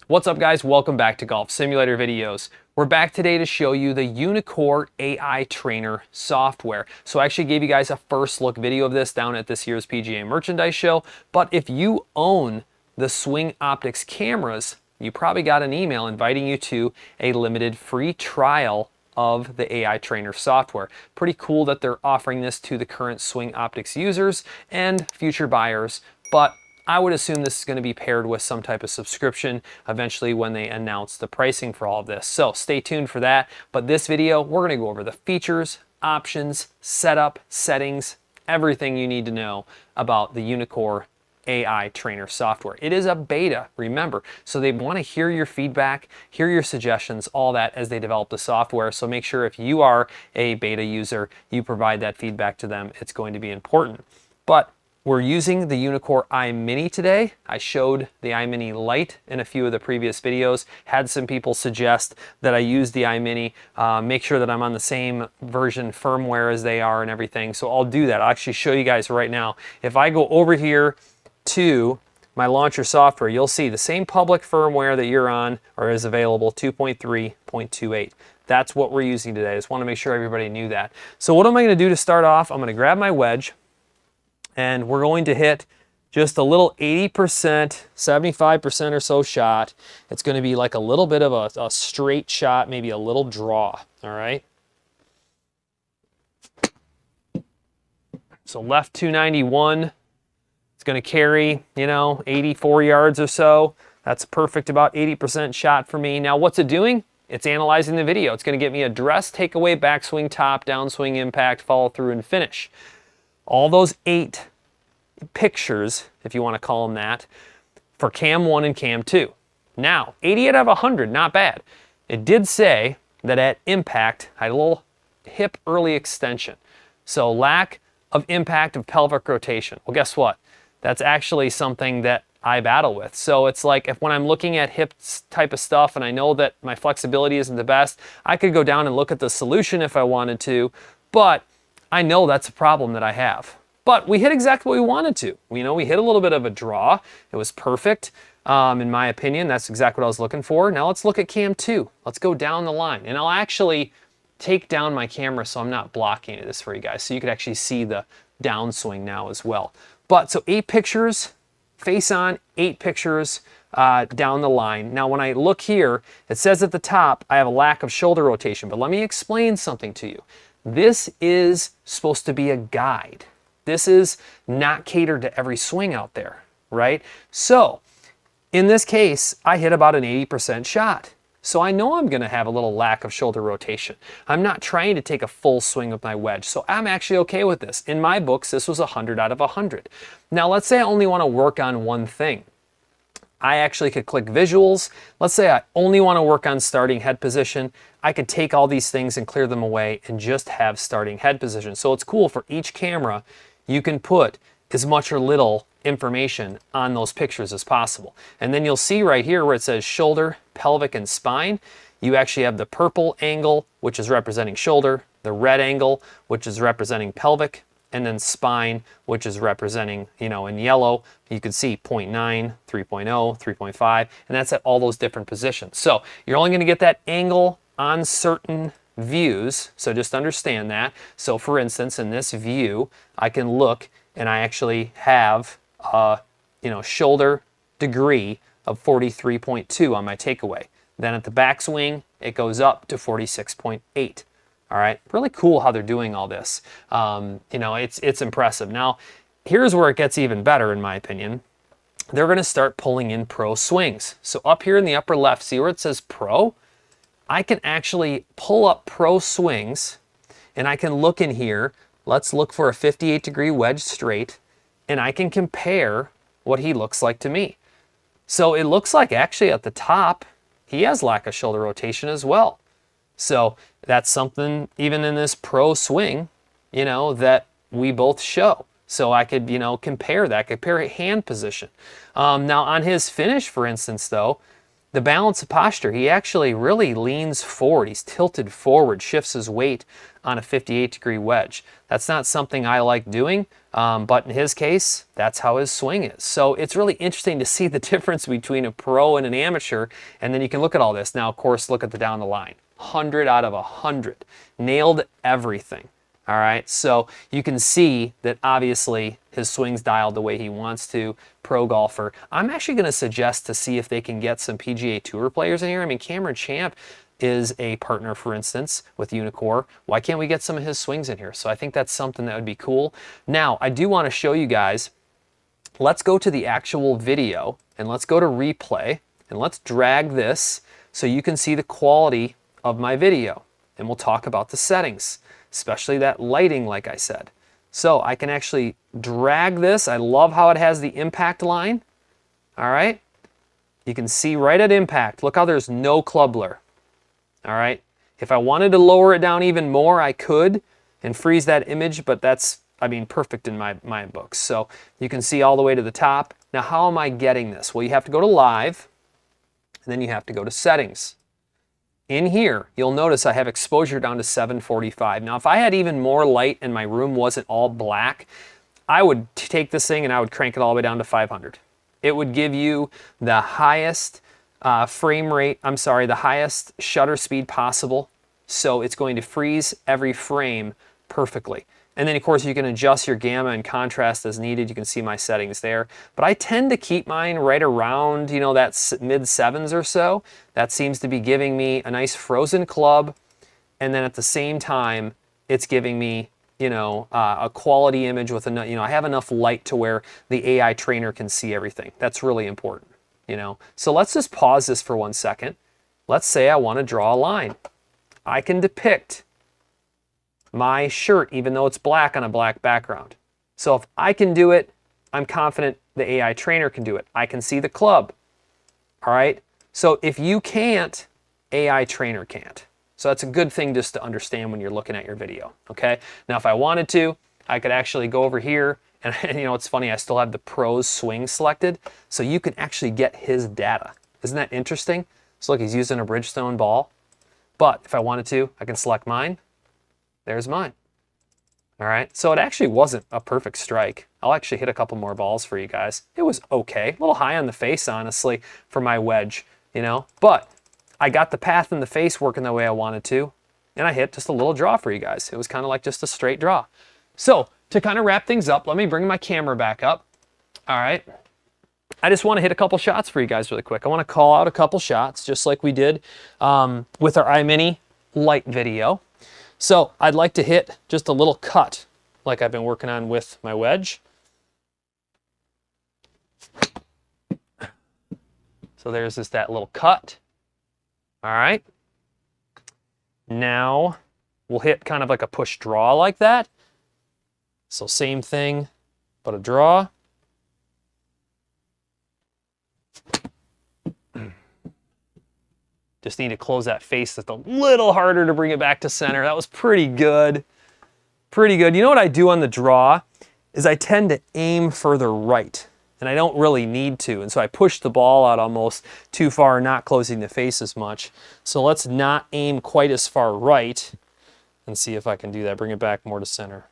What's up guys, welcome back to Golf Simulator videos. We're back today to show you the Uneekor AI Trainer software. So I actually gave you guys a first look video of this down at this year's PGA Merchandise Show, but if you own the Swing Optix cameras, you probably got an email inviting you to a limited free trial of the AI Trainer software. Pretty cool that they're offering this to the current Swing Optix users and future buyers, but I would assume this is going to be paired with some type of subscription eventually when they announce the pricing for all of this. So stay tuned for that. But this video, we're going to go over the features, options, setup, settings, everything you need to know about the Uneekor AI Trainer software. It is a beta, remember, so they want to hear your feedback, hear your suggestions, all that as they develop the software. So make sure if you are a beta user, you provide that feedback to them. It's going to be important. But we're using the Uneekor iMini today. I showed the iMini Lite in a few of the previous videos. Had some people suggest that I use the iMini, make sure that I'm on the same version firmware as they are and everything. So I'll do that. I'll actually show you guys right now. If I go over here to my launcher software, you'll see the same public firmware that you're on or is available, 2.3.28. That's what we're using today. I just want to make sure everybody knew that. So what am I going to do to start off? I'm going to grab my wedge, and we're going to hit just a little 80%, 75% or so shot. It's going to be like a little bit of a straight shot, maybe a little draw, all right? So left 291, it's going to carry, 84 yards or so. That's perfect, about 80% shot for me. Now what's it doing? It's analyzing the video. It's going to get me address, takeaway, backswing, top, downswing, impact, follow through, and finish. All those 8 pictures, if you want to call them that, for cam 1 and cam 2. Now, 88 out of 100, not bad. It did say that at impact, I had a little hip early extension. So lack of impact of pelvic rotation. Well, guess what? That's actually something that I battle with. So it's like if when I'm looking at hip type of stuff and I know that my flexibility isn't the best, I could go down and look at the solution if I wanted to, but I know that's a problem that I have. But we hit exactly what we wanted to. We hit a little bit of a draw. It was perfect. In my opinion, that's exactly what I was looking for. Now let's look at cam 2. Let's go down the line. And I'll actually take down my camera so I'm not blocking this for you guys. So you could actually see the downswing now as well. But so 8 pictures, face on, 8 pictures down the line. Now when I look here, it says at the top, I have a lack of shoulder rotation. But let me explain something to you. This is supposed to be a guide. This is not catered to every swing out there, right? So in this case, I hit about an 80% shot. So I know I'm going to have a little lack of shoulder rotation. I'm not trying to take a full swing with my wedge. So I'm actually okay with this. In my books, this was 100 out of 100. Now let's say I only want to work on one thing. I actually could click visuals. Let's say I only want to work on starting head position. I could take all these things and clear them away and just have starting head position. So it's cool for each camera, you can put as much or little information on those pictures as possible. And then you'll see right here where it says shoulder, pelvic, and spine, you actually have the purple angle, which is representing shoulder, the red angle, which is representing pelvic, and then spine, which is representing, in yellow, you can see 0.9, 3.0, 3.5, and that's at all those different positions. So you're only going to get that angle on certain views, so just understand that. So for instance, in this view, I can look and I actually have shoulder degree of 43.2 on my takeaway. Then at the backswing, it goes up to 46.8. All right, really cool how they're doing all this. It's impressive. Now, here's where it gets even better in my opinion. They're going to start pulling in pro swings. So up here in the upper left, see where it says pro? I can actually pull up pro swings and I can look in here. Let's look for a 58-degree wedge straight and I can compare what he looks like to me. So it looks like actually at the top, he has lack of shoulder rotation as well. So that's something even in this pro swing, that we both show. So I could, compare that, compare hand position. Now on his finish, for instance, though, the balance of posture, he actually really leans forward. He's tilted forward, shifts his weight on a 58-degree wedge. That's not something I like doing, but in his case, that's how his swing is. So it's really interesting to see the difference between a pro and an amateur, and then you can look at all this. Now, of course, look at the down the line. 100 out of 100. Nailed everything. All right, so you can see that obviously his swing's dialed the way he wants to, pro golfer. I'm actually going to suggest to see if they can get some PGA Tour players in here. I mean, Cameron Champ is a partner, for instance, with Uneekor. Why can't we get some of his swings in here? So I think that's something that would be cool. Now, I do want to show you guys, let's go to the actual video, and let's go to replay, and let's drag this so you can see the quality of my video. And we'll talk about the settings, especially that lighting, like I said. So I can actually drag this. I love how it has the impact line. All right. You can see right at impact. Look how there's no club blur. All right. If I wanted to lower it down even more, I could and freeze that image, but that's, I mean, perfect in my books. So you can see all the way to the top. Now, how am I getting this? Well, you have to go to live, and then you have to go to settings. In here, you'll notice I have exposure down to 745. Now, if I had even more light and my room wasn't all black, I would take this thing and I would crank it all the way down to 500. It would give you the highest the highest shutter speed possible. So it's going to freeze every frame perfectly. And then, of course, you can adjust your gamma and contrast as needed. You can see my settings there. But I tend to keep mine right around, you know, that mid-7s or so. That seems to be giving me a nice frozen club. And then at the same time, it's giving me, you know, a quality image with enough, you know, I have enough light to where the AI trainer can see everything. That's really important, you know. So let's just pause this for 1 second. Let's say I want to draw a line. I can depict my shirt, even though it's black on a black background. So if I can do it, I'm confident the AI trainer can do it. I can see the club. All right. So if you can't, AI trainer can't. So that's a good thing just to understand when you're looking at your video. Okay. Now, if I wanted to, I could actually go over here and, you know, it's funny, I still have the pro's swing selected. So you can actually get his data. Isn't that interesting? So look, he's using a Bridgestone ball. But if I wanted to, I can select mine. There's mine. All right, so it actually wasn't a perfect strike. I'll actually hit a couple more balls for you guys. It was okay, a little high on the face, honestly, for my wedge, you know, but I got the path in the face working the way I wanted to, and I hit just a little draw for you guys. It was kind of like just a straight draw. So to kind of wrap things up, let me bring my camera back up. All right, I just want to hit a couple shots for you guys really quick. I want to call out a couple shots, just like we did with our iMini light video. So I'd like to hit just a little cut like I've been working on with my wedge. So there's just that little cut. All right. Now we'll hit kind of like a push draw like that. So same thing, but a draw. Just need to close that face just a little harder to bring it back to center. That was pretty good. Pretty good. You know what I do on the draw is I tend to aim further right, and I don't really need to. And so I push the ball out almost too far, not closing the face as much. So let's not aim quite as far right and see if I can do that. Bring it back more to center.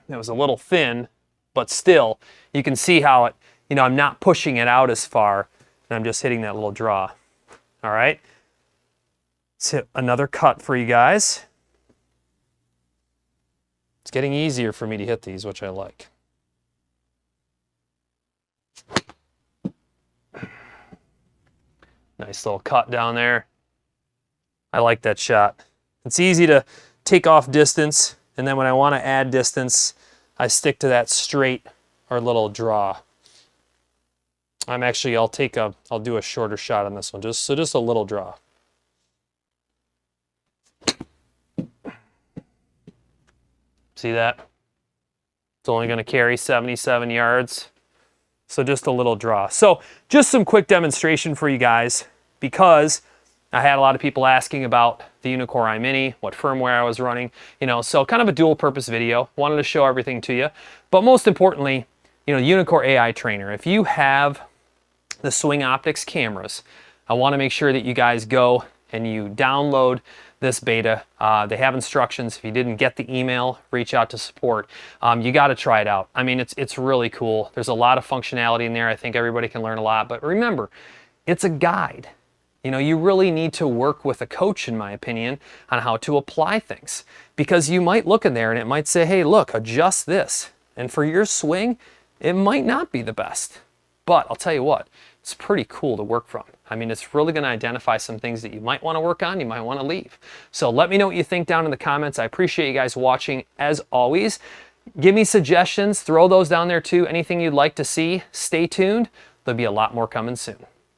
That was a little thin, but still, you can see how it, you know, I'm not pushing it out as far. And I'm just hitting that little draw. All right. Let's hit another cut for you guys. It's getting easier for me to hit these, which I like. Nice little cut down there. I like that shot. It's easy to take off distance, and then when I want to add distance, I stick to that straight or little draw. I'll do a shorter shot on this one, just a little draw. See that? It's only going to carry 77 yards. So just a little draw. So just some quick demonstration for you guys, because I had a lot of people asking about the Uneekor iMini, what firmware I was running, you know, so kind of a dual purpose video. Wanted to show everything to you. But most importantly, you know, Uneekor AI trainer. If you have the Swing Optix cameras, I want to make sure that you guys go and you download this beta. They have instructions. If you didn't get the email, reach out to support. You got to try it out. I mean, it's really cool. There's a lot of functionality in there. I think everybody can learn a lot. But remember, it's a guide. You know, you really need to work with a coach, in my opinion, on how to apply things. Because you might look in there and it might say, hey, look, adjust this. And for your swing, it might not be the best. But I'll tell you what, it's pretty cool to work from. I mean, it's really going to identify some things that you might want to work on, you might want to leave. So let me know what you think down in the comments. I appreciate you guys watching as always. Give me suggestions, throw those down there too. Anything you'd like to see, stay tuned. There'll be a lot more coming soon.